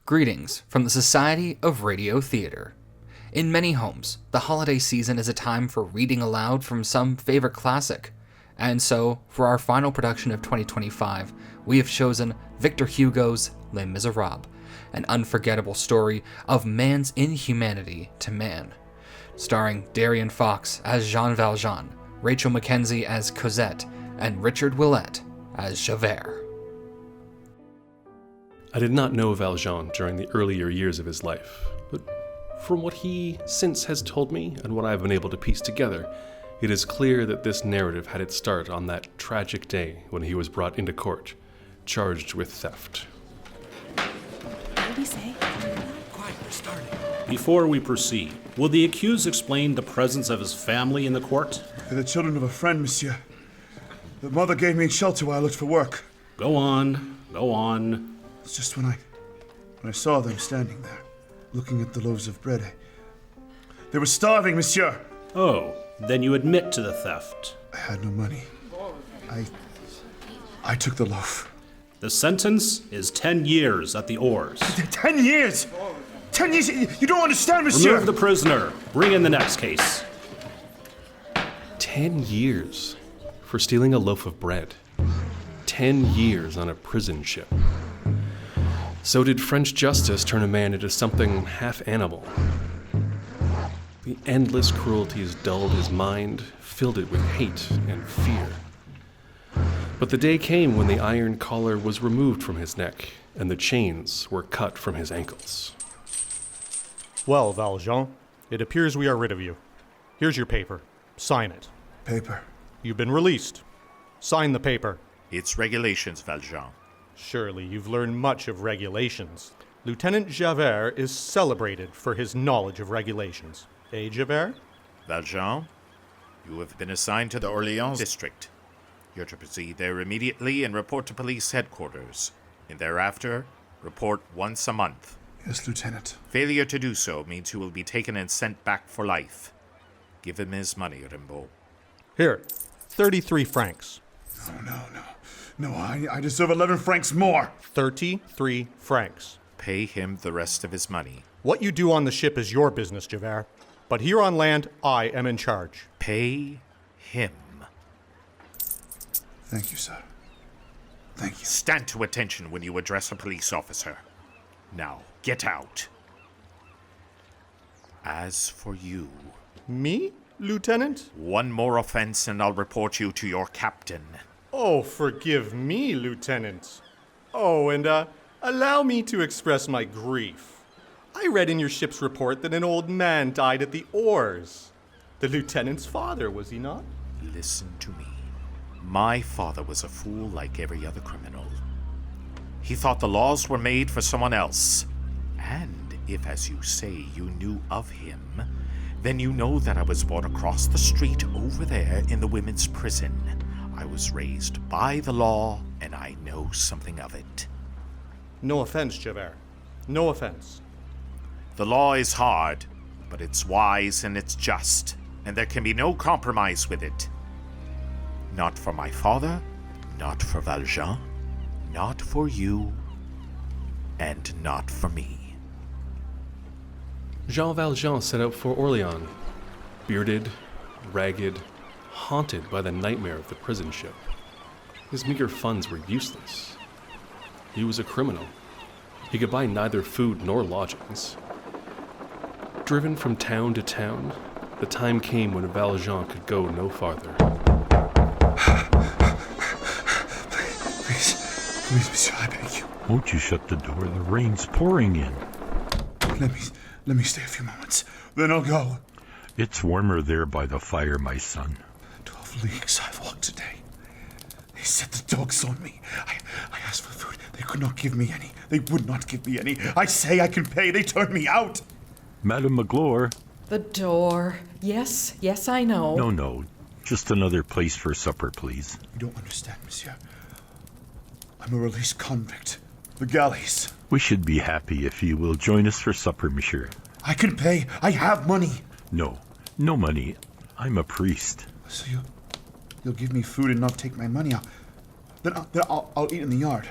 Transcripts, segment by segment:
Greetings from the Society of Radio Theater. In many homes, the holiday season is a time for reading aloud from some favorite classic. And so, for our final production of 2025, we have chosen Victor Hugo's Les Misérables, an unforgettable story of man's inhumanity to man. Starring Darian Fox as Jean Valjean, Rachel McKenzie as Cosette, and Richard Willett as Javert. I did not know Valjean during the earlier years of his life, but from what he since has told me and what I have been able to piece together, it is clear that this narrative had its start on that tragic day when he was brought into court, charged with theft. What did he say? Quiet, we're starting. Before we proceed, will the accused explain the presence of his family in the court? They're the children of a friend, monsieur. The mother gave me shelter while I looked for work. Go on. It's just when I saw them standing there, looking at the loaves of bread. They were starving, monsieur. Oh, then you admit to the theft. I had no money. I took the loaf. The sentence is 10 years at the oars. 10 years! 10 years! You don't understand, monsieur! Remove the prisoner. Bring in the next case. 10 years for stealing a loaf of bread. 10 years on a prison ship. So did French justice turn a man into something half animal? The endless cruelties dulled his mind, filled it with hate and fear. But the day came when the iron collar was removed from his neck and the chains were cut from his ankles. Well, Valjean, it appears we are rid of you. Here's your paper. Sign it. Paper. You've been released. Sign the paper. It's regulations, Valjean. Surely you've learned much of regulations. Lieutenant Javert is celebrated for his knowledge of regulations. Eh, Javert? Valjean, you have been assigned to the Orléans district. You're to proceed there immediately and report to police headquarters. And thereafter, report once a month. Yes, Lieutenant. Failure to do so means you will be taken and sent back for life. Give him his money, Rimbaud. Here, 33 francs. No, I deserve 11 francs more. 33 francs. Pay him the rest of his money. What you do on the ship is your business, Javert. But here on land, I am in charge. Pay him. Thank you, sir. Thank you. Stand to attention when you address a police officer. Now, get out. As for you... Me, Lieutenant? One more offense and I'll report you to your captain. Oh, forgive me, Lieutenant. Oh, and allow me to express my grief. I read in your ship's report that an old man died at the oars. The lieutenant's father, was he not? Listen to me. My father was a fool like every other criminal. He thought the laws were made for someone else. And if, as you say, you knew of him, then you know that I was born across the street over there in the women's prison. I was raised by the law, and I know something of it. No offense, Javert. No offense. The law is hard, but it's wise and it's just, and there can be no compromise with it. Not for my father, not for Valjean, not for you, and not for me. Jean Valjean set out for Orléans, bearded, ragged, haunted by the nightmare of the prison ship. His meager funds were useless. He was a criminal. He could buy neither food nor lodgings. Driven from town to town, the time came when Valjean could go no farther. Please, monsieur, I beg you. Won't you shut the door? The rain's pouring in. Let me stay a few moments. Then I'll go. It's warmer there by the fire, my son. 12 leagues I've walked today. They set the dogs on me. I asked for food. They could not give me any. They would not give me any. I say I can pay. They turned me out. Madame Magloire. The door. Yes, I know. No. Just another place for supper, please. You don't understand, monsieur. I'm a released convict. The galleys. We should be happy if you will join us for supper, monsieur. I can pay. I have money. No money. I'm a priest. So you'll give me food and not take my money. Then I'll eat in the yard.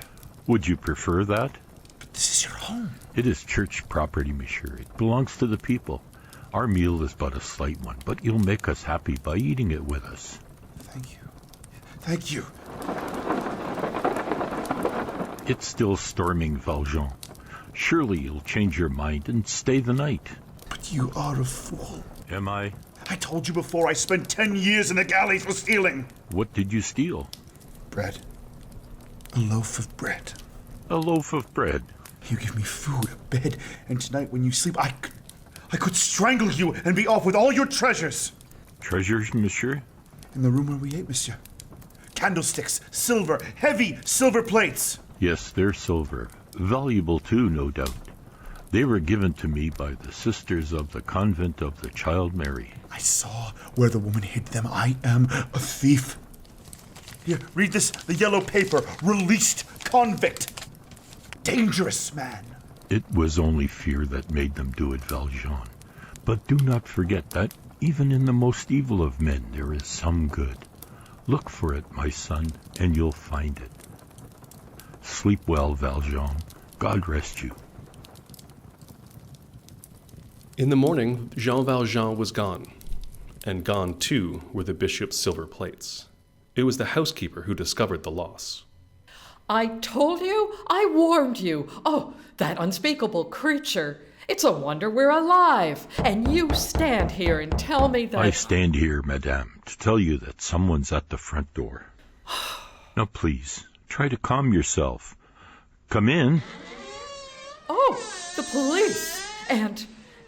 Would you prefer that? But This is your home. It is church property, monsieur. It belongs to the people. Our meal is but a slight one, but you'll make us happy by eating it with us. Thank you. Thank you. It's still storming, Valjean. Surely you'll change your mind and stay the night. But you are a fool. Am I? I told you before I spent 10 years in the galleys for stealing. What did you steal? Bread. A loaf of bread. A loaf of bread. You give me food, a bed, and tonight when you sleep, I could strangle you and be off with all your treasures. Treasures, monsieur? In the room where we ate, monsieur. Candlesticks, silver, heavy silver plates. Yes, they're silver. Valuable too, no doubt. They were given to me by the sisters of the convent of the Child Mary. I saw where the woman hid them. I am a thief. Here, read this, the yellow paper. Released convict. Dangerous man. It was only fear that made them do it, Valjean. But do not forget that even in the most evil of men there is some good. Look for it, my son, and you'll find it. Sleep well, Valjean. God rest you. In the morning, Jean Valjean was gone. And gone, too, were the bishop's silver plates. It was the housekeeper who discovered the loss. I told you, I warned you. Oh, that unspeakable creature. It's a wonder we're alive. And you stand here and tell me that... I stand here, madame, to tell you that someone's at the front door. Now, please, try to calm yourself. Come in. Oh, the police.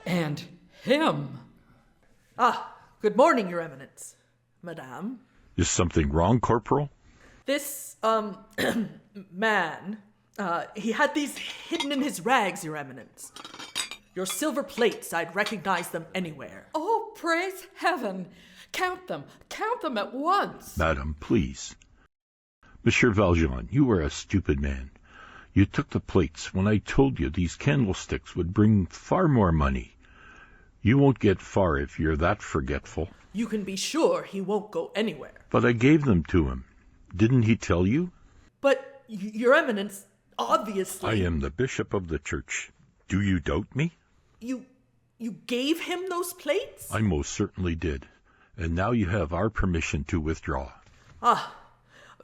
And him. Ah, good morning, Your Eminence. Madame. Is something wrong, Corporal? This, man, he had these hidden in his rags, Your Eminence. Your silver plates, I'd recognize them anywhere. Oh, praise heaven. Count them at once. Madam, please. Monsieur Valjean, you are a stupid man. You took the plates when I told you these candlesticks would bring far more money. You won't get far if you're that forgetful. You can be sure he won't go anywhere. But I gave them to him. Didn't he tell you? But, Your Eminence, obviously... I am the bishop of the church. Do you doubt me? You gave him those plates? I most certainly did. And now you have our permission to withdraw. Ah,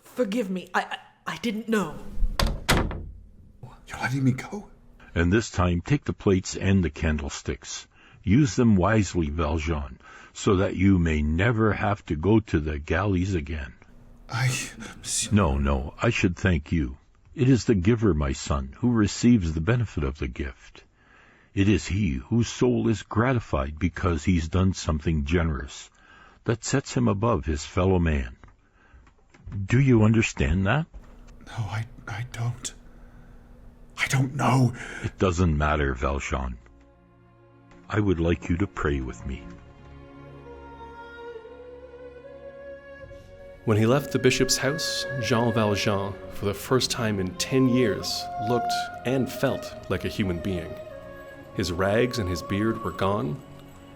forgive me. I didn't know. You're letting me go? And this time, take the plates and the candlesticks. Use them wisely, Valjean, so that you may never have to go to the galleys again. No, I should thank you. It is the giver, my son, who receives the benefit of the gift. It is he whose soul is gratified because he's done something generous that sets him above his fellow man. Do you understand that? No, I don't. I don't know. It doesn't matter, Valjean. I would like you to pray with me. When he left the bishop's house, Jean Valjean, for the first time in 10 years, looked and felt like a human being. His rags and his beard were gone,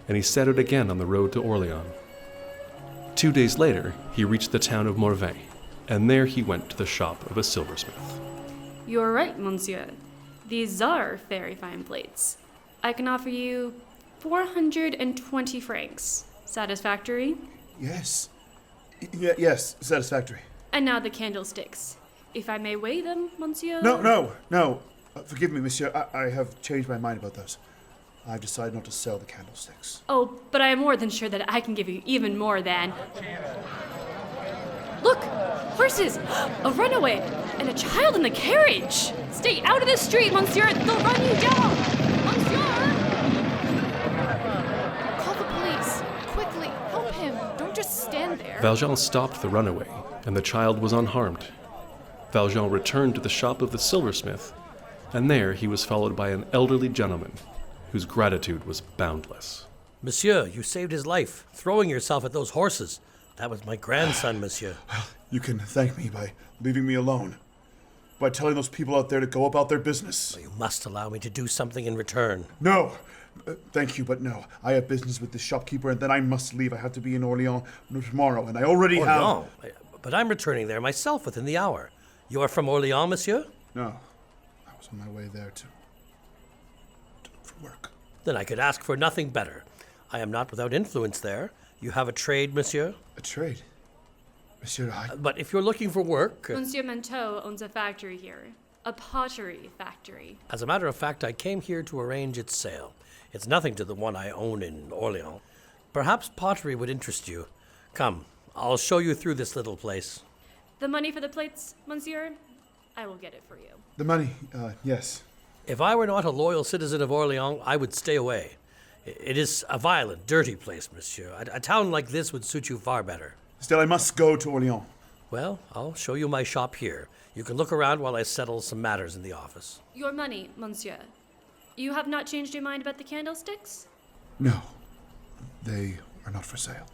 and he set out again on the road to Orléans. 2 days later, he reached the town of Morvin, and there he went to the shop of a silversmith. You're right, monsieur. These are very fine plates. I can offer you 420 francs. Satisfactory? Yes. Yes, satisfactory. And now the candlesticks. If I may weigh them, monsieur? No. Forgive me, monsieur. I have changed my mind about those. I've decided not to sell the candlesticks. Oh, but I am more than sure that I can give you even more than... Look! Horses! A runaway! And a child in the carriage! Stay out of the street, monsieur! They'll run you down! Monsieur! Call the police! Quickly! Help him! Don't just stand there! Valjean stopped the runaway, and the child was unharmed. Valjean returned to the shop of the silversmith, and there he was followed by an elderly gentleman whose gratitude was boundless. Monsieur, you saved his life, throwing yourself at those horses. That was my grandson, monsieur. Well, you can thank me by leaving me alone. By telling those people out there to go about their business. You must allow me to do something in return. No! Thank you, but no. I have business with the shopkeeper, and then I must leave. I have to be in Orléans tomorrow, and I already have... But I'm returning there myself within the hour. You are from Orléans, monsieur? No. was on my way there to look for work. Then I could ask for nothing better. I am not without influence there. You have a trade, monsieur? A trade? Monsieur, But if you're looking for work... Monsieur Mentou owns a factory here. A pottery factory. As a matter of fact, I came here to arrange its sale. It's nothing to the one I own in Orléans. Perhaps pottery would interest you. Come, I'll show you through this little place. The money for the plates, monsieur? I will get it for you. The money, yes. If I were not a loyal citizen of Orléans, I would stay away. It is a violent, dirty place, monsieur. A town like this would suit you far better. Still, I must go to Orléans. Well, I'll show you my shop here. You can look around while I settle some matters in the office. Your money, monsieur. You have not changed your mind about the candlesticks? No. They are not for sale.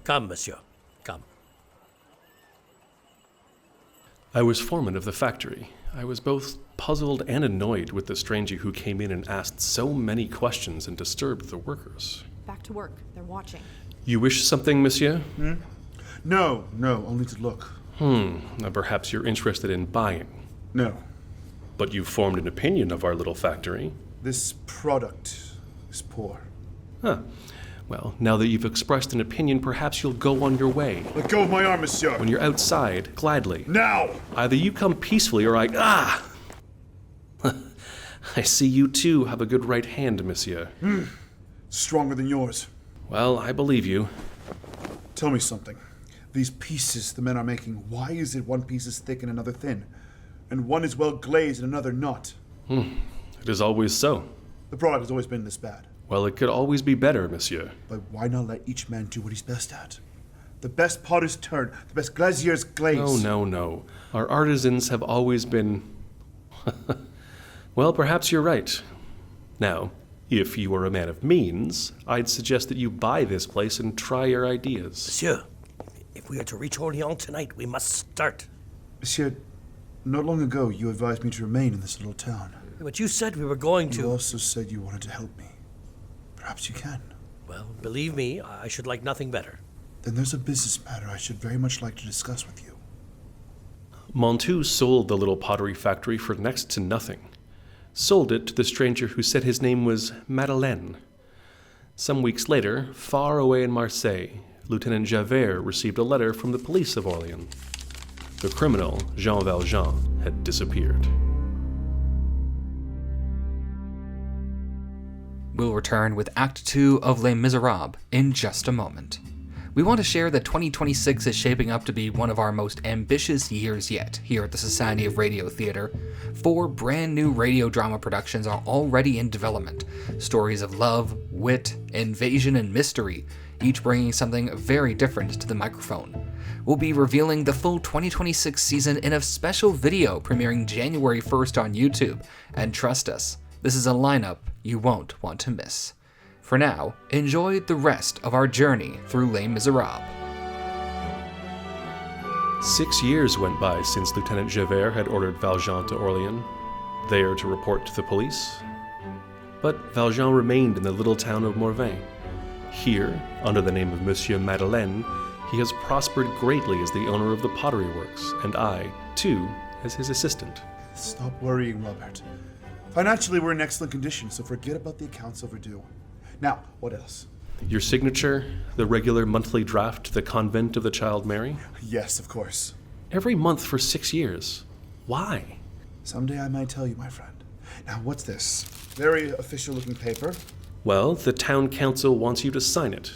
Come, monsieur. Come. I was foreman of the factory. I was both puzzled and annoyed with the stranger who came in and asked so many questions and disturbed the workers. Back to work. They're watching. You wish something, monsieur? No, only to look. Now perhaps you're interested in buying. No. But you've formed an opinion of our little factory. This product is poor. Huh. Well, now that you've expressed an opinion, perhaps you'll go on your way. Let go of my arm, monsieur. When you're outside, gladly. Now! Either you come peacefully or I see you too have a good right hand, monsieur. Stronger than yours. Well, I believe you. Tell me something. These pieces the men are making, why is it one piece is thick and another thin? And one is well glazed and another not? It is always so. The product has always been this bad. Well, it could always be better, monsieur. But why not let each man do what he's best at? The best potter's turn, the best glazier's glaze. No. Our artisans have always been... Well, perhaps you're right. Now, if you were a man of means, I'd suggest that you buy this place and try your ideas. Monsieur, if we are to reach Orléans tonight, we must start. Monsieur, not long ago you advised me to remain in this little town. But you said we were going to... You also said you wanted to help me. Perhaps you can. Well, believe me, I should like nothing better. Then there's a business matter I should very much like to discuss with you. Mentou sold the little pottery factory for next to nothing. Sold it to the stranger who said his name was Madeleine. Some weeks later, far away in Marseille, Lieutenant Javert received a letter from the police of Orléans. The criminal, Jean Valjean, had disappeared. We'll return with Act 2 of Les Misérables in just a moment. We want to share that 2026 is shaping up to be one of our most ambitious years yet here at the Society of Radio Theatre. 4 brand new radio drama productions are already in development. Stories of love, wit, invasion, and mystery, each bringing something very different to the microphone. We'll be revealing the full 2026 season in a special video premiering January 1st on YouTube, and trust us, this is a lineup you won't want to miss. For now, enjoy the rest of our journey through Les Misérables. 6 years went by since Lieutenant Javert had ordered Valjean to Orléans, there to report to the police. But Valjean remained in the little town of Morvain. Here, under the name of Monsieur Madeleine, he has prospered greatly as the owner of the pottery works, and I, too, as his assistant. Stop worrying, Robert. Financially, we're in excellent condition, so forget about the accounts overdue. Now, what else? Your signature, the regular monthly draft to the convent of the Child Mary? Yes, of course. Every month for 6 years. Why? Someday I might tell you, my friend. Now, what's this? Very official-looking paper. Well, the town council wants you to sign it.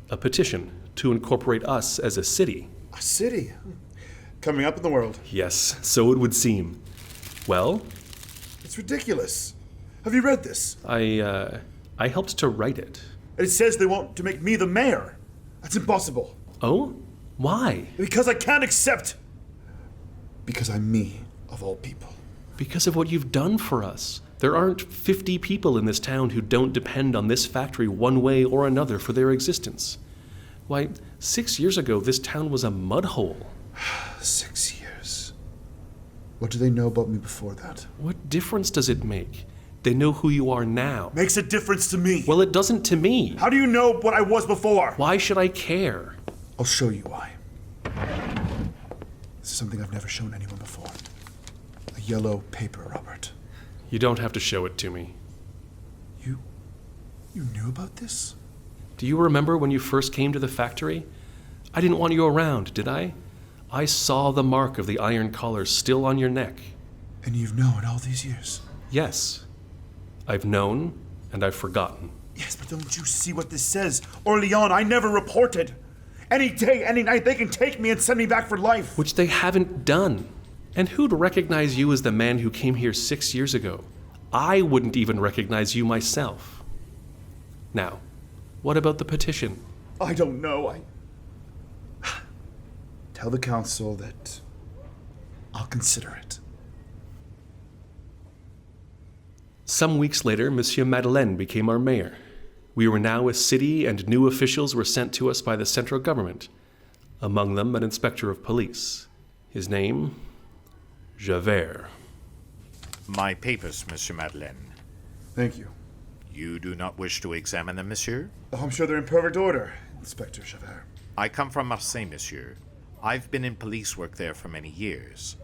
A petition to incorporate us as a city. A city? Coming up in the world. Yes, so it would seem. Well? It's ridiculous. Have you read this? I helped to write it. It says they want to make me the mayor. That's impossible. Oh? Why? Because I can't accept. Because I'm me, of all people. Because of what you've done for us. There aren't 50 people in this town who don't depend on this factory one way or another for their existence. Why, 6 years ago, this town was a mud hole. 6 years. What do they know about me before that? What difference does it make? They know who you are now. Makes a difference to me. Well, it doesn't to me. How do you know what I was before? Why should I care? I'll show you why. This is something I've never shown anyone before. A yellow paper, Robert. You don't have to show it to me. You knew about this? Do you remember when you first came to the factory? I didn't want you around, did I? I saw the mark of the iron collar still on your neck. And you've known all these years? Yes. I've known, and I've forgotten. Yes, but don't you see what this says? Orleans, I never reported. Any day, any night, they can take me and send me back for life. Which they haven't done. And who'd recognize you as the man who came here 6 years ago? I wouldn't even recognize you myself. Now, what about the petition? I don't know. Tell the council that I'll consider it. Some weeks later, Monsieur Madeleine became our mayor. We were now a city, and new officials were sent to us by the central government. Among them, an inspector of police. His name? Javert. My papers, Monsieur Madeleine. Thank you. You do not wish to examine them, monsieur? Oh, I'm sure they're in perfect order, Inspector Javert. I come from Marseille, monsieur. I've been in police work there for many years.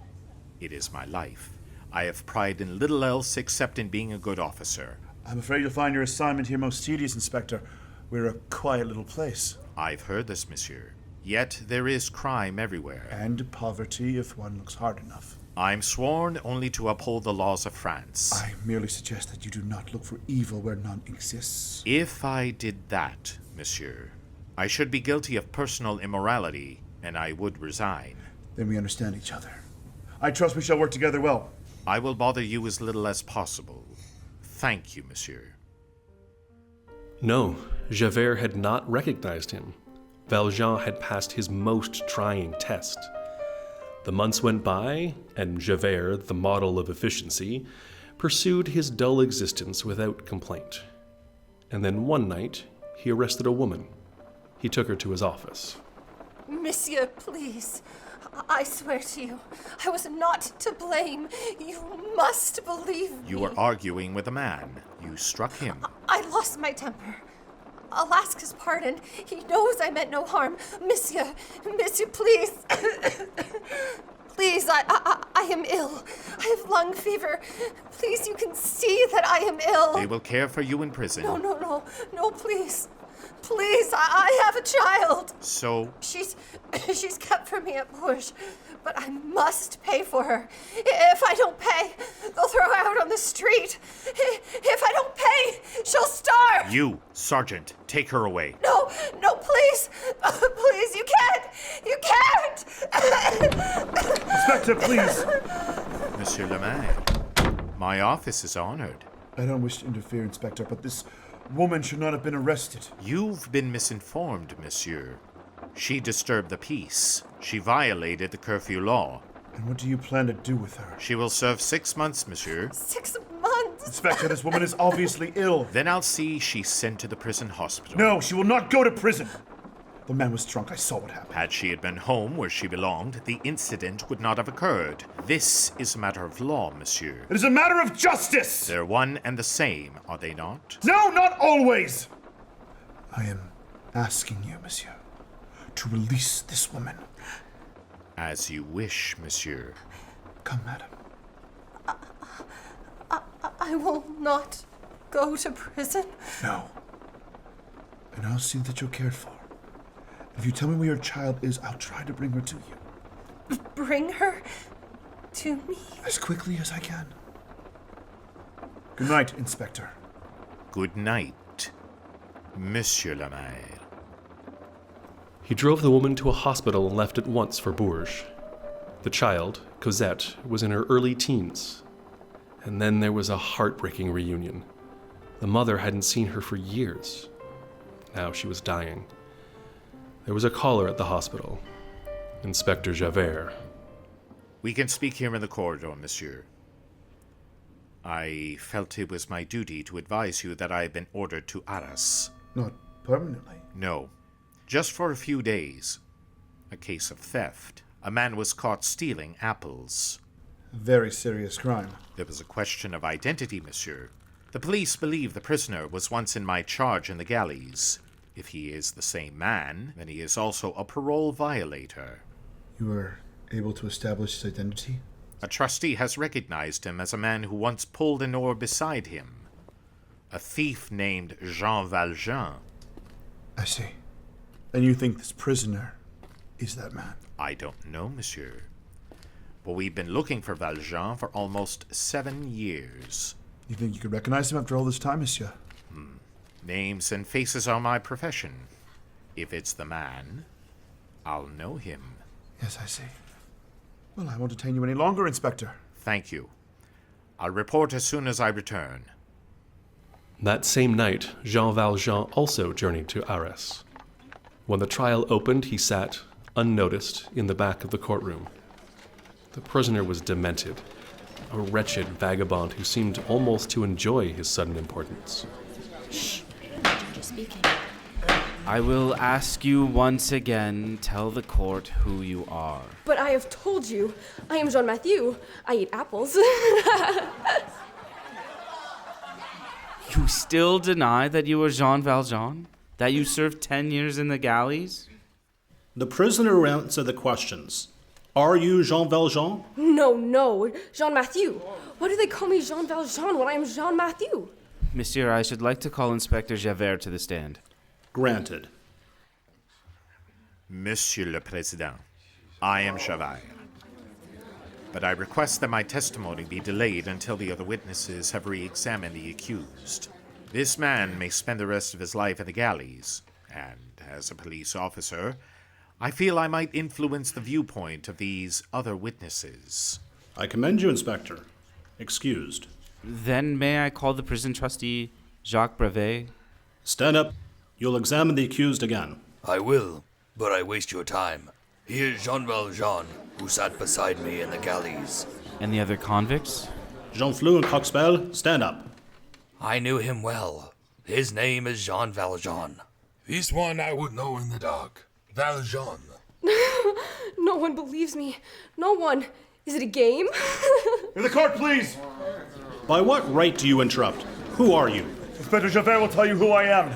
It is my life. I have pride in little else except in being a good officer. I'm afraid you'll find your assignment here most tedious, Inspector. We're a quiet little place. I've heard this, monsieur. Yet there is crime everywhere. And poverty, if one looks hard enough. I'm sworn only to uphold the laws of France. I merely suggest that you do not look for evil where none exists. If I did that, monsieur, I should be guilty of personal immorality, and I would resign. Then we understand each other. I trust we shall work together well. I will bother you as little as possible. Thank you, monsieur. No, Javert had not recognized him. Valjean had passed his most trying test. The months went by, and Javert, the model of efficiency, pursued his dull existence without complaint. And then one night, he arrested a woman. He took her to his office. Monsieur, please. I swear to you, I was not to blame. You must believe me. You were arguing with a man. You struck him. I lost my temper. I'll ask his pardon. He knows I meant no harm. Monsieur, please. Please, I am ill. I have lung fever. Please, you can see that I am ill. They will care for you in prison. No, please. Please, I have a child. So? She's kept from me at Bourges, but I must pay for her. If I don't pay, they'll throw her out on the street. If I don't pay, she'll starve. You, Sergeant, take her away. No, please. Please, you can't. Inspector, please. Monsieur le Maire, my office is honored. I don't wish to interfere, Inspector, but this woman should not have been arrested. You've been misinformed, monsieur. She disturbed the peace. She violated the curfew law. And what do you plan to do with her? She will serve 6 months, monsieur. 6 months? Inspector, this woman is obviously ill. Then I'll see she's sent to the prison hospital. No, she will not go to prison. The man was drunk. I saw what happened. Had she been home where she belonged, the incident would not have occurred. This is a matter of law, monsieur. It is a matter of justice! They're one and the same, are they not? No, not always! I am asking you, monsieur, to release this woman. As you wish, monsieur. Come, madam. I will not go to prison. No. And I'll see that you're cared for. If you tell me where your child is, I'll try to bring her to you. Bring her to me? As quickly as I can. Good night, Inspector. Good night, Monsieur le Maire. He drove the woman to a hospital and left at once for Bourges. The child, Cosette, was in her early teens. And then there was a heartbreaking reunion. The mother hadn't seen her for years. Now she was dying. There was a caller at the hospital. Inspector Javert. We can speak here in the corridor, monsieur. I felt it was my duty to advise you that I have been ordered to Arras. Not permanently? No. Just for a few days. A case of theft. A man was caught stealing apples. A very serious crime. There was a question of identity, monsieur. The police believe the prisoner was once in my charge in the galleys. If he is the same man, then he is also a parole violator. You were able to establish his identity? A trustee has recognized him as a man who once pulled an oar beside him. A thief named Jean Valjean. I see. And you think this prisoner is that man? I don't know, monsieur. But we've been looking for Valjean for almost 7 years. You think you could recognize him after all this time, monsieur? Names and faces are my profession. If it's the man, I'll know him. Yes, I see. Well, I won't detain you any longer, Inspector. Thank you. I'll report as soon as I return. That same night, Jean Valjean also journeyed to Arras. When the trial opened, he sat, unnoticed, in the back of the courtroom. The prisoner was demented, a wretched vagabond who seemed almost to enjoy his sudden importance. Shh. Judge is speaking. I will ask you once again, tell the court who you are. But I have told you, I am Jean Mathieu. I eat apples. You still deny that you were Jean Valjean? That you served 10 years in the galleys? The prisoner will answer the questions. Are you Jean Valjean? No, Jean Mathieu. Why do they call me Jean Valjean when I am Jean Mathieu? Monsieur, I should like to call Inspector Javert to the stand. Granted. Monsieur le Président, I am Javert. But I request that my testimony be delayed until the other witnesses have re-examined the accused. This man may spend the rest of his life in the galleys, and as a police officer, I feel I might influence the viewpoint of these other witnesses. I commend you, Inspector. Excused. Then may I call the prison trustee, Jacques Brevet? Stand up. You'll examine the accused again. I will, but I waste your time. He is Jean Valjean, who sat beside me in the galleys. And the other convicts? Jean Flou and Coxpel, stand up. I knew him well. His name is Jean Valjean. This one I would know in the dark. Valjean. No one believes me. No one. Is it a game? In the court, please! By what right do you interrupt? Who are you? Inspector Javert will tell you who I am.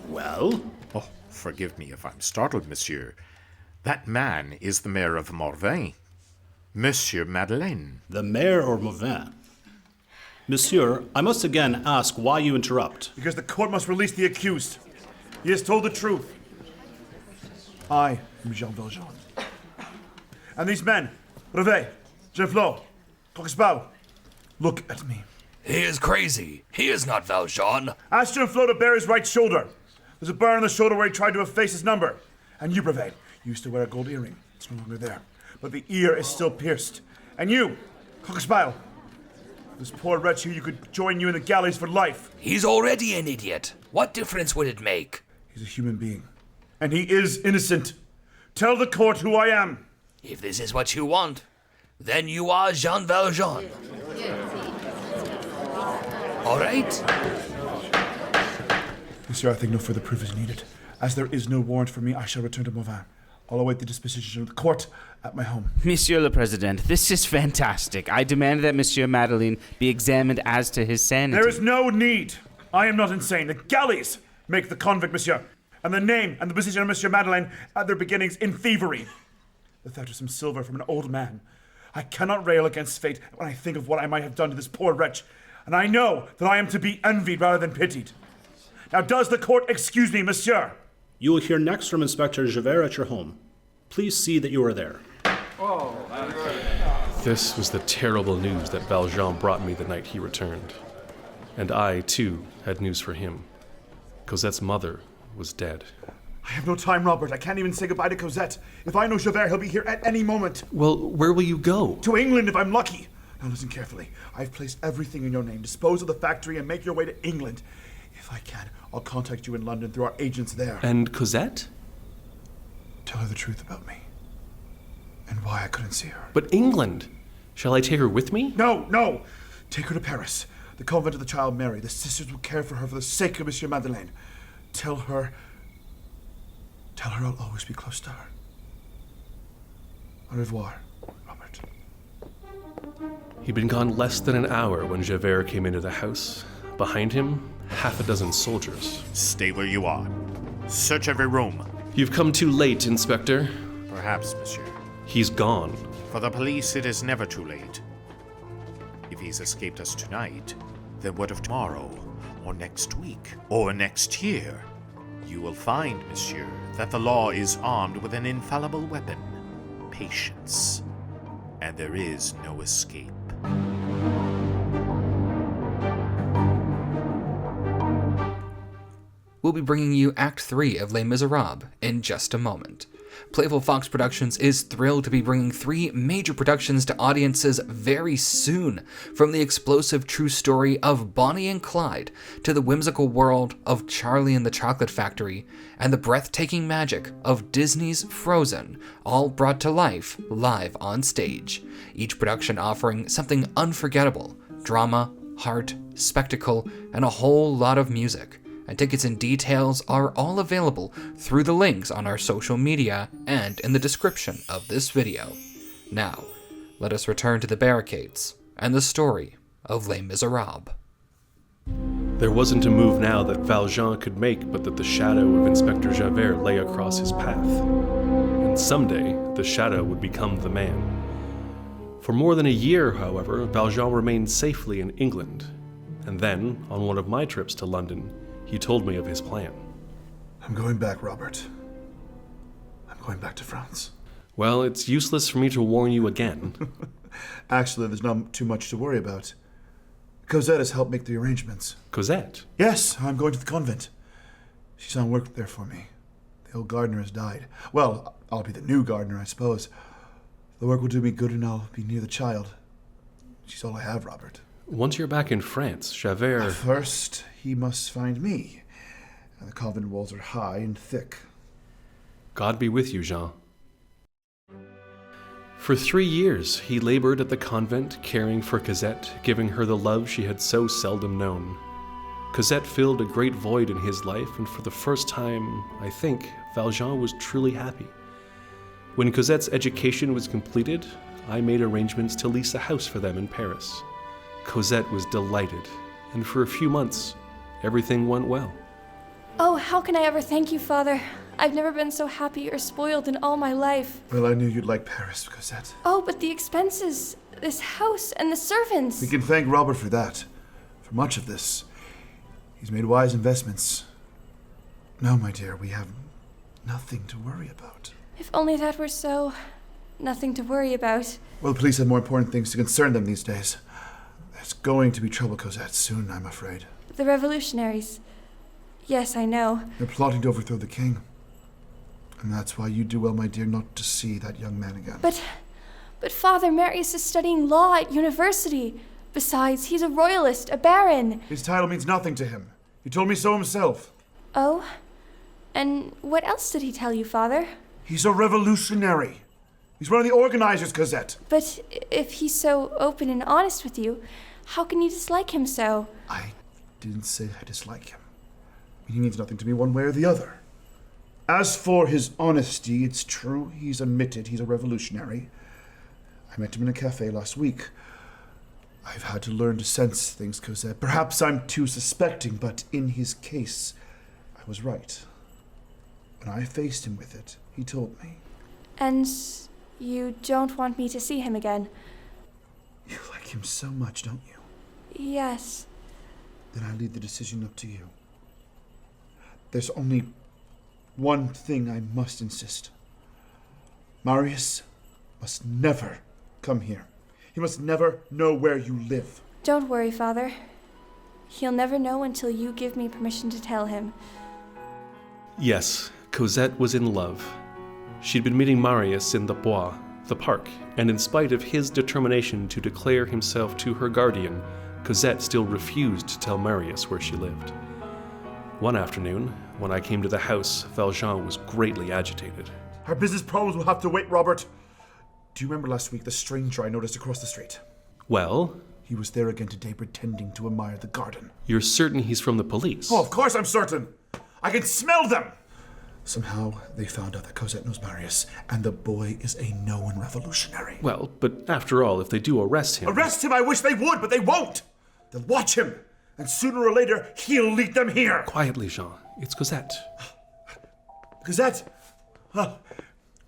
Well? Oh, forgive me if I'm startled, monsieur. That man is the mayor of Morvin, Monsieur Madeleine. The mayor of Morvin? Monsieur, I must again ask why you interrupt. Because the court must release the accused. He has told the truth. I am Jean Valjean. And these men, Brevet, Jean-Flo, Coxpel, look at me. He is crazy. He is not Valjean. Ask Jean-Flo to bare his right shoulder. There's a burn on the shoulder where he tried to efface his number. And you, Brevet, used to wear a gold earring. It's no longer there. But the ear is still pierced. And you, Coxpel, this poor wretch here, you could join you in the galleys for life. He's already an idiot. What difference would it make? He's a human being. And he is innocent. Tell the court who I am. If this is what you want, then you are Jean Valjean. All right? Monsieur, I think no further proof is needed. As there is no warrant for me, I shall return to Morvin. I'll await the disposition of the court at my home. Monsieur le President, this is fantastic. I demand that Monsieur Madeleine be examined as to his sanity. There is no need. I am not insane. The galleys make the convict, monsieur. And the name and the position of Monsieur Madeleine at their beginnings in thievery. The theft of some silver from an old man. I cannot rail against fate when I think of what I might have done to this poor wretch. And I know that I am to be envied rather than pitied. Now does the court excuse me, monsieur? You will hear next from Inspector Javert at your home. Please see that you are there. This was the terrible news that Valjean brought me the night he returned. And I, too, had news for him. Cosette's mother was dead. I have no time, Robert. I can't even say goodbye to Cosette. If I know Javert, he'll be here at any moment. Well, where will you go? To England, if I'm lucky. Now listen carefully. I've placed everything in your name. Dispose of the factory and make your way to England. If I can, I'll contact you in London through our agents there. And Cosette? Tell her the truth about me. And why I couldn't see her. But England? Shall I take her with me? No! Take her to Paris. The convent of the child Mary. The sisters will care for her for the sake of Monsieur Madeleine. Tell her I'll always be close to her. Au revoir, Robert. He'd been gone less than an hour when Javert came into the house. Behind him, half a dozen soldiers. Stay where you are. Search every room. You've come too late, Inspector. Perhaps, monsieur. He's gone. For the police, it is never too late. If he's escaped us tonight, then what of tomorrow, or next week, or next year? You will find, monsieur, that the law is armed with an infallible weapon: patience. And there is no escape. We'll be bringing you Act 3 of Les Misérables in just a moment. Playful Fox Productions is thrilled to be bringing 3 major productions to audiences very soon, from the explosive true story of Bonnie and Clyde to the whimsical world of Charlie and the Chocolate Factory and the breathtaking magic of Disney's Frozen, all brought to life live on stage. Each production offering something unforgettable: drama, heart, spectacle, and a whole lot of music. And tickets and details are all available through the links on our social media and in the description of this video. Now, let us return to the barricades and the story of Les Misérables. There wasn't a move now that Valjean could make but that the shadow of Inspector Javert lay across his path. And someday, the shadow would become the man. For more than a year, however, Valjean remained safely in England. And then, on one of my trips to London, he told me of his plan. I'm going back, Robert. I'm going back to France. Well, it's useless for me to warn you again. Actually, there's not too much to worry about. Cosette has helped make the arrangements. Cosette? Yes, I'm going to the convent. She's on work there for me. The old gardener has died. Well, I'll be the new gardener, I suppose. The work will do me good and I'll be near the child. She's all I have, Robert. Once you're back in France, Javert... First, he must find me. And the convent walls are high and thick. God be with you, Jean. For 3 years, he labored at the convent, caring for Cosette, giving her the love she had so seldom known. Cosette filled a great void in his life, and for the first time, I think, Valjean was truly happy. When Cosette's education was completed, I made arrangements to lease a house for them in Paris. Cosette was delighted, and for a few months, everything went well. Oh, how can I ever thank you, Father? I've never been so happy or spoiled in all my life. Well, I knew you'd like Paris, Cosette. Oh, but the expenses, this house, and the servants. We can thank Robert for that. For much of this, he's made wise investments. No, my dear, we have nothing to worry about. If only that were so. Nothing to worry about. Well, the police have more important things to concern them these days. There's going to be trouble, Cosette, soon, I'm afraid. The revolutionaries. Yes, I know. They're plotting to overthrow the king. And that's why you do well, my dear, not to see that young man again. But Father, Marius is studying law at university. Besides, he's a royalist, a baron. His title means nothing to him. He told me so himself. Oh? And what else did he tell you, Father? He's a revolutionary. He's one of the organizers, Cosette. But if he's so open and honest with you, how can you dislike him so? I didn't say I dislike him. He means nothing to me one way or the other. As for his honesty, it's true, he's admitted he's a revolutionary. I met him in a cafe last week. I've had to learn to sense things, Cosette. Perhaps I'm too suspecting, but in his case, I was right. When I faced him with it, he told me. And you don't want me to see him again? You like him so much, don't you? Yes. Then I leave the decision up to you. There's only one thing I must insist. Marius must never come here. He must never know where you live. Don't worry, Father. He'll never know until you give me permission to tell him. Yes, Cosette was in love. She'd been meeting Marius in the Bois, the park, and in spite of his determination to declare himself to her guardian, Cosette still refused to tell Marius where she lived. One afternoon, when I came to the house, Valjean was greatly agitated. Our business problems will have to wait, Robert. Do you remember last week the stranger I noticed across the street? Well? He was there again today pretending to admire the garden. You're certain he's from the police? Oh, of course I'm certain. I can smell them. Somehow they found out that Cosette knows Marius, and the boy is a known revolutionary. Well, but after all, if they do arrest him... Arrest him? I wish they would, but they won't. They'll watch him, and sooner or later, he'll lead them here. Quietly, Jean. It's Cosette. Cosette? Oh,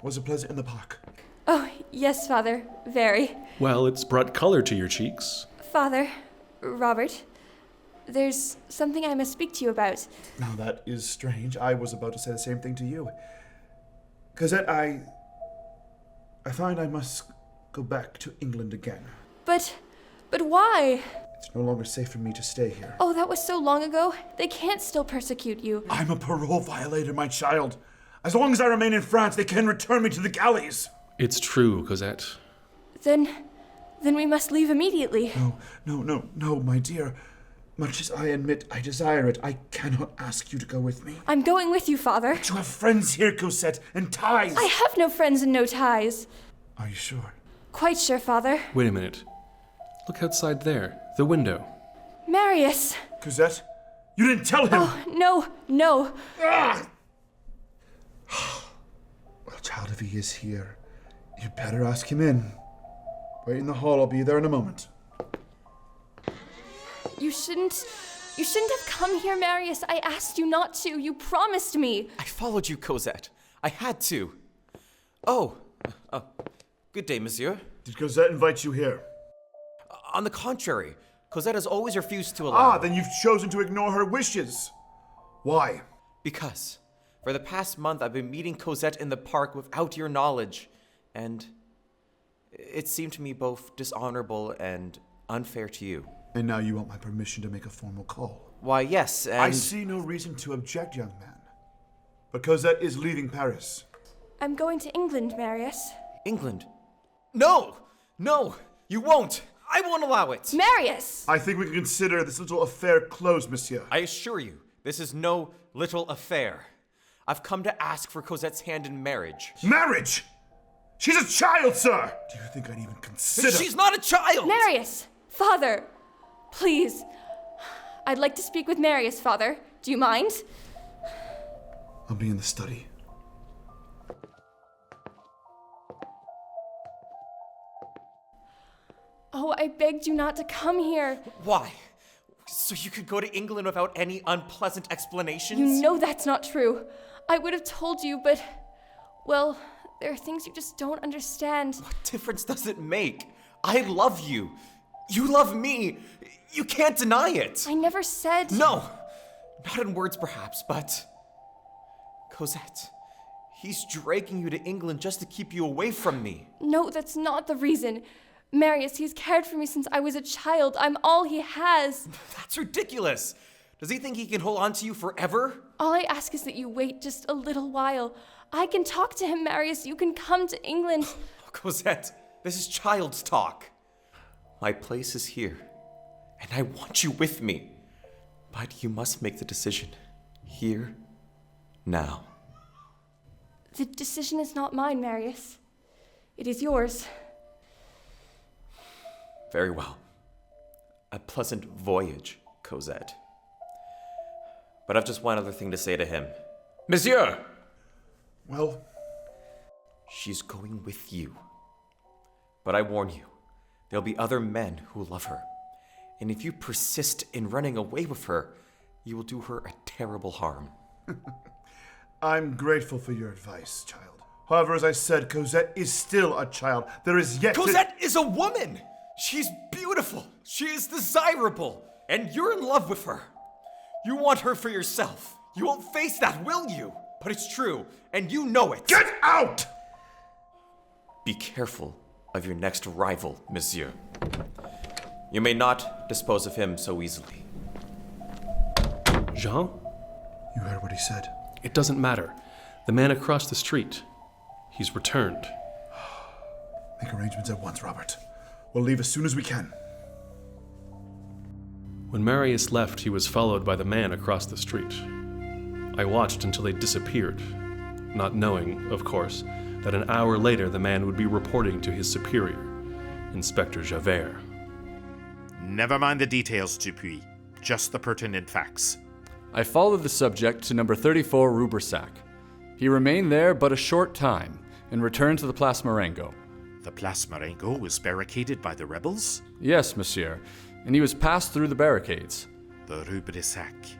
was a pleasure in the park. Oh, yes, Father, very. Well, it's brought color to your cheeks. Father, Robert, there's something I must speak to you about. Now that is strange. I was about to say the same thing to you. Cosette, I find I must go back to England again. But why? It's no longer safe for me to stay here. Oh, that was so long ago. They can't still persecute you. I'm a parole violator, my child. As long as I remain in France, they can return me to the galleys. It's true, Cosette. Then we must leave immediately. No, my dear. Much as I admit I desire it, I cannot ask you to go with me. I'm going with you, Father. But you have friends here, Cosette, and ties. I have no friends and no ties. Are you sure? Quite sure, Father. Wait a minute. Look outside there, the window. Marius. Cosette, you didn't tell him. Oh, no. Ah! Well, child, if he is here, you'd better ask him in. Wait in the hall, I'll be there in a moment. You shouldn't have come here, Marius. I asked you not to. You promised me. I followed you, Cosette. I had to. Oh, good day, monsieur. Did Cosette invite you here? On the contrary, Cosette has always refused to allow... Then you've chosen to ignore her wishes. Why? Because for the past month I've been meeting Cosette in the park without your knowledge, and it seemed to me both dishonorable and unfair to you. And now you want my permission to make a formal call? Why, yes, and... I see no reason to object, young man. But Cosette is leaving Paris. I'm going to England, Marius. England? No, you won't. I won't allow it. Marius! I think we can consider this little affair closed, monsieur. I assure you, this is no little affair. I've come to ask for Cosette's hand in marriage. Marriage? She's a child, sir! Do you think I'd even consider... She's not a child! Marius! Father! Please. I'd like to speak with Marius, Father. Do you mind? I'll be in the study. Oh, I begged you not to come here. Why? So you could go to England without any unpleasant explanations? You know that's not true. I would have told you, but... Well, there are things you just don't understand. What difference does it make? I love you. You love me. You can't deny it. I never said... No, not in words perhaps, but... Cosette, he's dragging you to England just to keep you away from me. No, that's not the reason. Marius, he's cared for me since I was a child. I'm all he has. That's ridiculous. Does he think he can hold on to you forever? All I ask is that you wait just a little while. I can talk to him, Marius. You can come to England. Cosette, this is child's talk. My place is here, and I want you with me. But you must make the decision. Here, now. The decision is not mine, Marius. It is yours. Very well. A pleasant voyage, Cosette. But I've just one other thing to say to him. Monsieur! Well? She's going with you. But I warn you, there'll be other men who love her. And if you persist in running away with her, you will do her a terrible harm. I'm grateful for your advice, child. However, as I said, Cosette is still a child. There is yet Cosette is a woman! She's beautiful. She is desirable. And you're in love with her. You want her for yourself. You won't face that, will you? But it's true, and you know it. Get out! Be careful of your next rival, monsieur. You may not dispose of him so easily. Jean? You heard what he said. It doesn't matter. The man across the street. He's returned. Make arrangements at once, Robert. We'll leave as soon as we can. When Marius left, he was followed by the man across the street. I watched until they disappeared, not knowing, of course, that an hour later the man would be reporting to his superior, Inspector Javert. Never mind the details, Dupuy. Just the pertinent facts. I followed the subject to number 34 Rue Brissac. He remained there but a short time and returned to the Place Marengo. The Place Marengo was barricaded by the rebels? Yes, monsieur, and he was passed through the barricades. The Rue Brissac.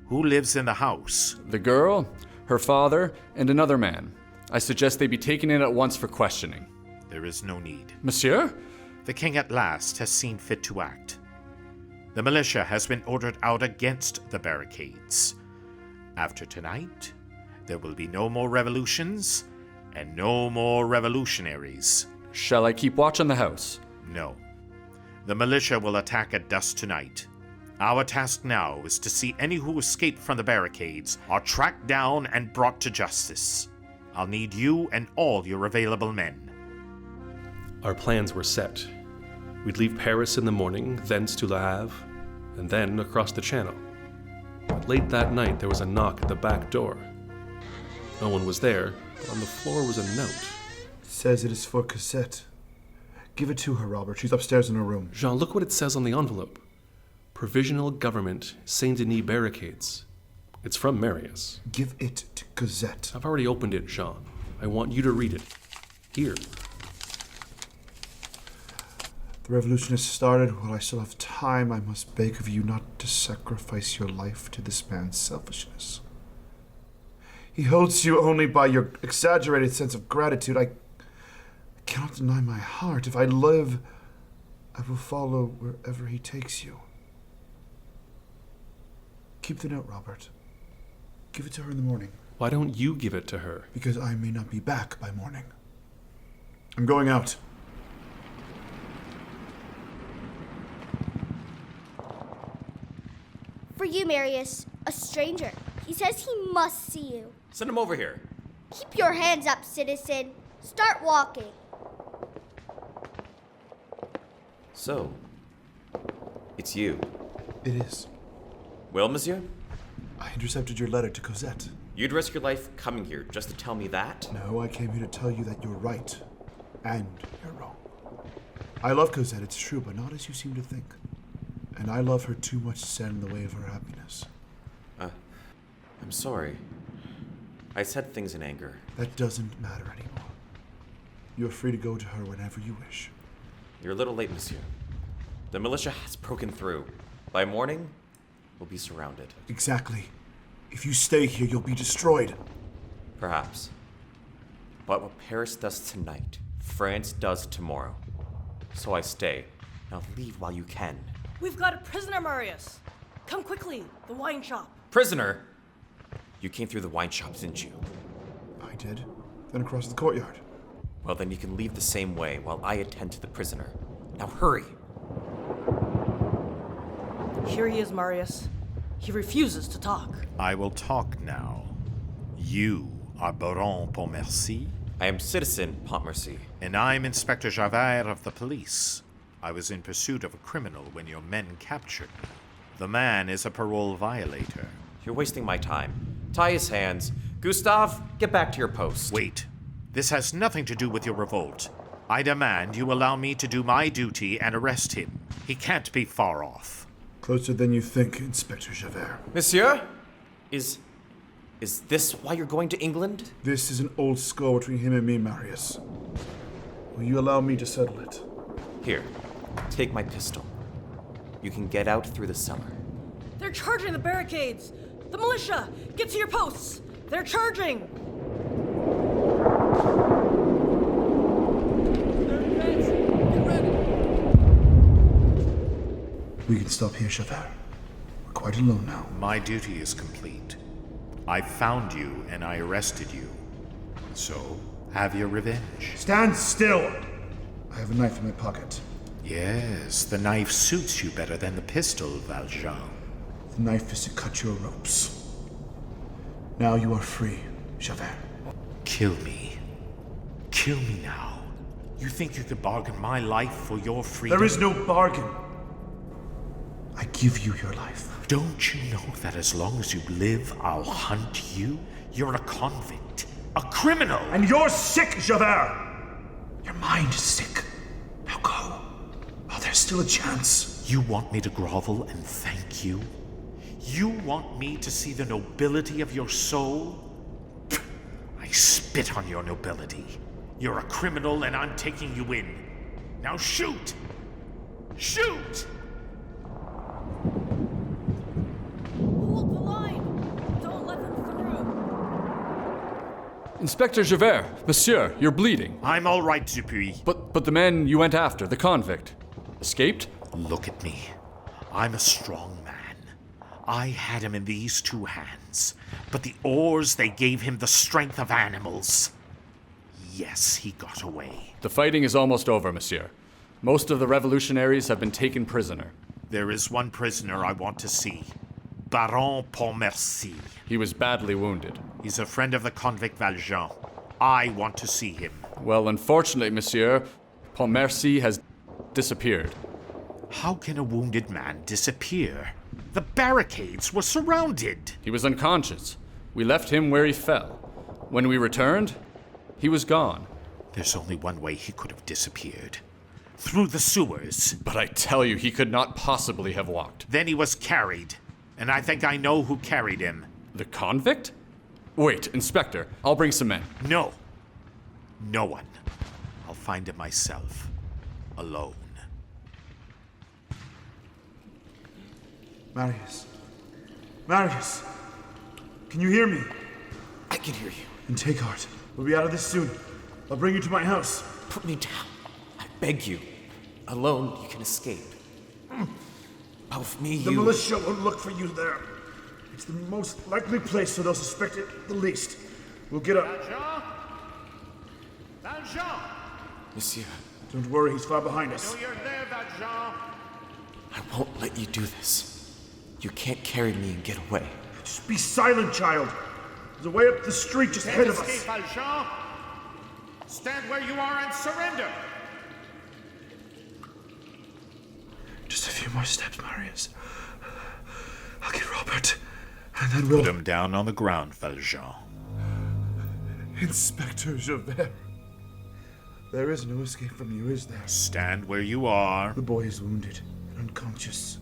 Who lives in the house? The girl, her father, and another man. I suggest they be taken in at once for questioning. There is no need. Monsieur? The king at last has seen fit to act. The militia has been ordered out against the barricades. After tonight, there will be no more revolutions and no more revolutionaries. Shall I keep watch on the house? No. The militia will attack at dusk tonight. Our task now is to see any who escaped from the barricades are tracked down and brought to justice. I'll need you and all your available men. Our plans were set. We'd leave Paris in the morning, thence to Le Havre, and then across the channel. But late that night there was a knock at the back door. No one was there, but on the floor was a note. It says it is for Cosette. Give it to her, Robert. She's upstairs in her room. Jean, look what it says on the envelope. Provisional Government, Saint-Denis Barricades. It's from Marius. Give it to Cosette. I've already opened it, Jean. I want you to read it. Here. The revolution has started. While I still have time, I must beg of you not to sacrifice your life to this man's selfishness. He holds you only by your exaggerated sense of gratitude. I cannot deny my heart. If I live, I will follow wherever he takes you. Keep the note, Robert. Give it to her in the morning. Why don't you give it to her? Because I may not be back by morning. I'm going out. For you, Marius, a stranger. He says he must see you. Send him over here. Keep your hands up, citizen. Start walking. So, it's you. It is. Well, monsieur? I intercepted your letter to Cosette. You'd risk your life coming here just to tell me that? No, I came here to tell you that you're right. And you're wrong. I love Cosette, it's true, but not as you seem to think. And I love her too much to stand in the way of her happiness. I'm sorry. I said things in anger. That doesn't matter anymore. You're free to go to her whenever you wish. You're a little late, monsieur. The militia has broken through. By morning, we'll be surrounded. Exactly. If you stay here, you'll be destroyed. Perhaps. But what Paris does tonight, France does tomorrow. So I stay. Now leave while you can. We've got a prisoner, Marius. Come quickly, the wine shop. Prisoner? You came through the wine shop, didn't you? I did. Then across the courtyard. Well, then you can leave the same way while I attend to the prisoner. Now hurry. Here he is, Marius. He refuses to talk. I will talk now. You are Baron Pontmercy? I am Citizen Pontmercy. And I'm Inspector Javert of the police. I was in pursuit of a criminal when your men captured me. The man is a parole violator. You're wasting my time. Tie his hands. Gustave, get back to your post. Wait. This has nothing to do with your revolt. I demand you allow me to do my duty and arrest him. He can't be far off. Closer than you think, Inspector Javert. Monsieur? Is this why you're going to England? This is an old score between him and me, Marius. Will you allow me to settle it? Here, take my pistol. You can get out through the cellar. They're charging the barricades! The militia! Get to your posts! They're charging! We can stop here, Javert. We're quite alone now. My duty is complete. I found you and I arrested you. So, have your revenge. Stand still! I have a knife in my pocket. Yes, the knife suits you better than the pistol, Valjean. The knife is to cut your ropes. Now you are free, Javert. Kill me. Kill me now. You think you could bargain my life for your freedom? There is no bargain. I give you your life. Don't you know that as long as you live, I'll hunt you? You're a convict. A criminal! And you're sick, Javert! Your mind is sick. Now go. While there's still a chance. You want me to grovel and thank you? You want me to see the nobility of your soul? I spit on your nobility. You're a criminal and I'm taking you in. Now shoot! Shoot! Hold the line! Don't let them Inspector Javert, monsieur, you're bleeding. I'm all right, Dupuy. But the man you went after, the convict, escaped? Look at me. I'm a strong man. I had him in these two hands, but the oars, they gave him the strength of animals. Yes, he got away. The fighting is almost over, monsieur. Most of the revolutionaries have been taken prisoner. There is one prisoner I want to see. Baron Pontmercy. He was badly wounded. He's a friend of the convict Valjean. I want to see him. Well, unfortunately, monsieur, Pontmercy has disappeared. How can a wounded man disappear? The barricades were surrounded. He was unconscious. We left him where he fell. When we returned, he was gone. There's only one way he could have disappeared. Through the sewers. But I tell you, he could not possibly have walked. Then he was carried. And I think I know who carried him. The convict? Wait, Inspector, I'll bring some men. No. No one. I'll find him myself. Alone. Marius. Marius! Can you hear me? I can hear you. And take heart. We'll be out of this soon. I'll bring you to my house. Put me down. I beg you. Alone, you can escape. But with me, The militia won't look for you there. It's the most likely place, so they'll suspect it the least. We'll get up. Valjean! Monsieur. Don't worry, he's far behind us. I know you're there, Valjean. I won't let you do this. You can't carry me and get away. Just be silent, child. There's a way up the street just ahead of us. Escape, Valjean. Stand where you are and surrender. Just a few more steps, Marius. I'll get Robert, and then we'll... Put him down on the ground, Valjean. Inspector Javert. There is no escape from you, is there? Stand where you are. The boy is wounded and unconscious.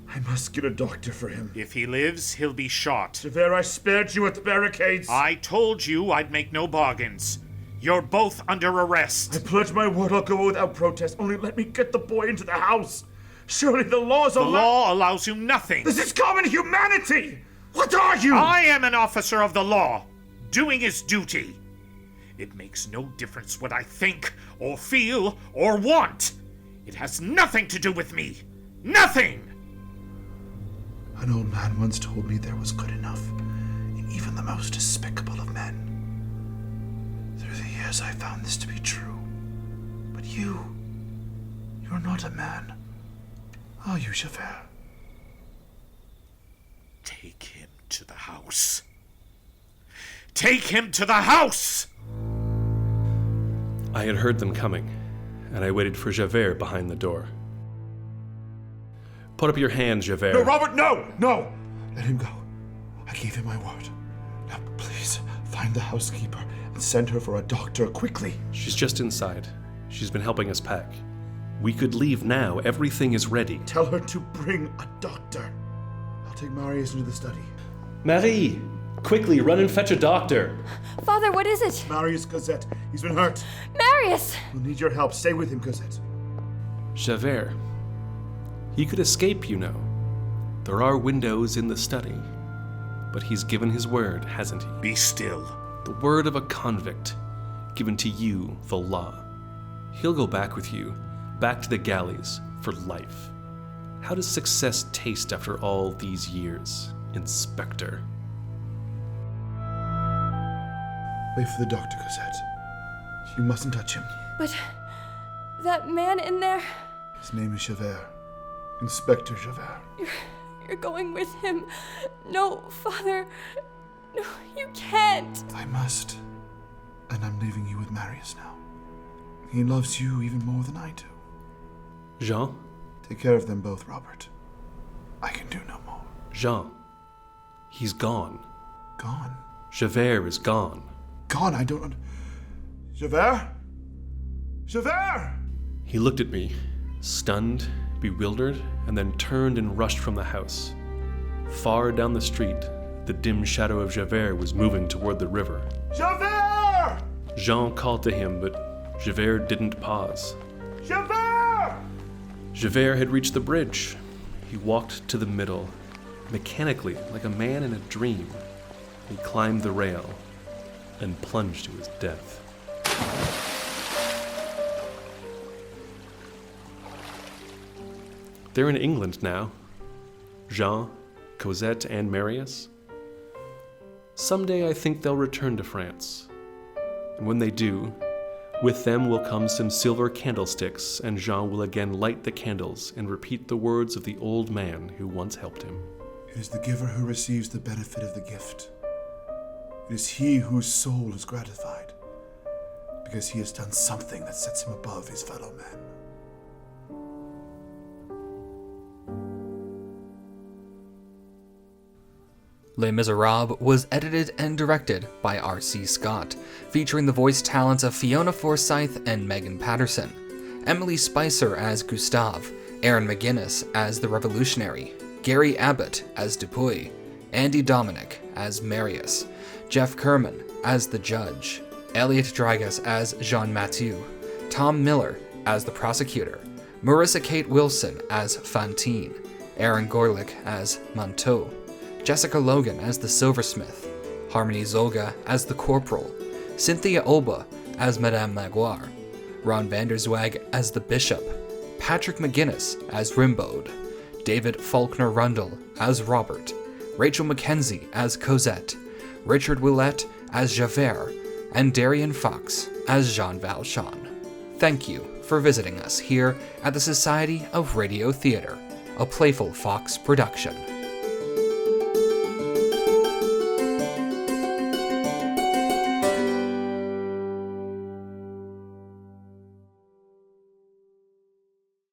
I must get a doctor for him. If he lives, he'll be shot. Javert, I spared you at the barricades. I told you I'd make no bargains. You're both under arrest. I pledge my word I'll go without protest. Only let me get the boy into the house. Surely the laws allow... The law allows you nothing. This is common humanity! What are you? I am an officer of the law, doing his duty. It makes no difference what I think, or feel, or want. It has nothing to do with me. Nothing! An old man once told me there was good enough in even the most despicable of men. Through the years I found this to be true. But you're not a man. Are you, Javert? Take him to the house. Take him to the house! I had heard them coming, and I waited for Javert behind the door. Put up your hands, Javert. No, Robert, no! No! Let him go. I gave him my word. Now, please, find the housekeeper and send her for a doctor quickly. She's just inside. She's been helping us pack. We could leave now. Everything is ready. Tell her to bring a doctor. I'll take Marius into the study. Marie! Quickly, run and fetch a doctor. Father, what is it? Marius Cosette. He's been hurt. Marius! We'll need your help. Stay with him, Cosette. Javert. He could escape, you know. There are windows in the study. But he's given his word, hasn't he? Be still. The word of a convict, given to you, the law. He'll go back with you, back to the galleys, for life. How does success taste after all these years, Inspector? Wait for the doctor, Cosette. You mustn't touch him. But that man in there... His name is Javert. Inspector Javert. You're going with him. No, Father. No, you can't. I must. And I'm leaving you with Marius now. He loves you even more than I do. Jean? Take care of them both, Robert. I can do no more. Jean. He's gone. Gone? Javert is gone. Gone? I don't... Javert? Javert! He looked at me, stunned, bewildered, and then turned and rushed from the house. Far down the street, the dim shadow of Javert was moving toward the river. Javert! Jean called to him, but Javert didn't pause. Javert! Javert had reached the bridge. He walked to the middle, mechanically, like a man in a dream. He climbed the rail. and plunge to his death. They're in England now. Jean, Cosette, and Marius. Someday I think they'll return to France. And when they do, with them will come some silver candlesticks, and Jean will again light the candles and repeat the words of the old man who once helped him. It is the giver who receives the benefit of the gift. It is he whose soul is gratified, because he has done something that sets him above his fellow men. Les Misérables was edited and directed by R.C. Scott, featuring the voice talents of Fiona Forsyth and Megan Patterson, Emily Spicer as Gustave, Erin McGinnis as the Revolutionary, Gary Abbott as Dupuy, Andy Dominick as Marius, Geoff Kerman as the Judge, Elliott Drygas as Jean Mathieu, Tom Miller as the Prosecutor, Marissa Kate Wilson as Fantine, Aaron Gorlick as Mentou, Jessica Logan as the Silversmith, Harmony Szolga as the Corporal, Cynthia Ulba as Madame Magloire, Ron Vanderzwag as the Bishop, Patrick McGinnis as Rimbaud, David Faulkner-Rundle as Robert, Rachel Mackenzie as Cosette, Richard Willette as Javert, and Darian Fox as Jean Valjean. Thank you for visiting us here at the Society of Radio Theatre, a Playful Fox production.